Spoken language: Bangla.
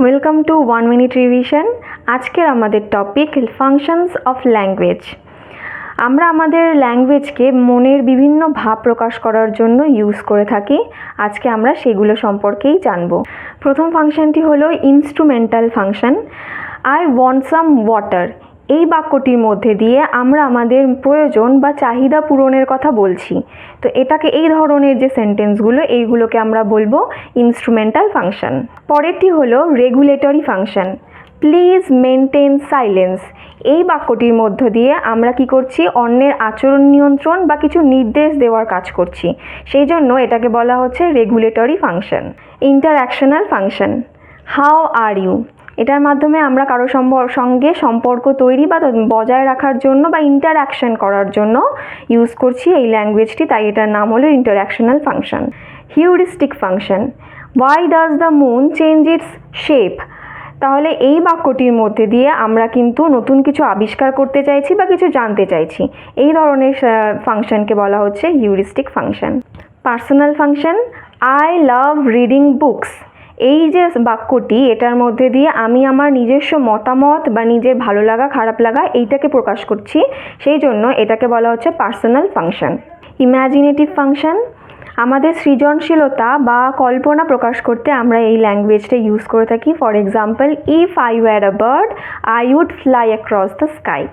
Welcome to 1 minute revision. আজকের আমাদের টপিক ফাংশনস অফ ল্যাঙ্গুয়েজ। আমরা আমাদের ল্যাঙ্গুয়েজকে মনের বিভিন্ন ভাব প্রকাশ করার জন্য ইউজ করে থাকি। আজকে আমরা সেগুলো সম্পর্কেই জানব। প্রথম ফাংশনটি হলো instrumental function. I want some water. এই বাক্যটির মধ্যে দিয়ে আমরা আমাদের প্রয়োজন বা চাহিদা পূরণের কথা বলছি। তো এটাকে এই ধরনের যে সেন্টেন্সগুলো এইগুলোকে আমরা বলবো ইনস্ট্রুমেন্টাল ফাংশন। পরেরটি হলো regulatory function. Please maintain silence. এই বাক্যটির মধ্য দিয়ে আমরা কি করছি, অন্যের আচরণ নিয়ন্ত্রণ বা কিছু নির্দেশ দেওয়ার কাজ করছি, সেই জন্য এটাকে বলা হচ্ছে regulatory function. Interactional function. How are you. এটার মাধ্যমে আমরা কারো সঙ্গে সম্পর্ক তৈরি বা বজায় রাখার জন্য বা ইন্টারঅ্যাকশন করার জন্য ইউজ করছি এই ল্যাঙ্গুয়েজটি, তাই এটার নাম হলো interactional function. Heuristic function. Why does the moon change its shape. তাহলে এই বাক্যটির মধ্যে দিয়ে আমরা কিন্তু নতুন কিছু আবিষ্কার করতে চাইছি বা কিছু জানতে চাইছি। এই ধরনের ফাংশনকে বলা হচ্ছে heuristic function. Personal function. I love reading books. এই যে বাক্যটি, এটার মধ্যে দিয়ে আমি আমার নিজস্ব মতামত বা নিজের ভালো লাগা খারাপ লাগা এইটাকে প্রকাশ করছি, সেই জন্য এটাকে বলা হচ্ছে পার্সোনাল ফাংশন। ইম্যাজিনেটিভ ফাংশন। আমাদের সৃজনশীলতা বা কল্পনা প্রকাশ করতে আমরা এই ল্যাঙ্গুয়েজটা ইউজ করে থাকি। For example, if I were a bird I would fly across the sky.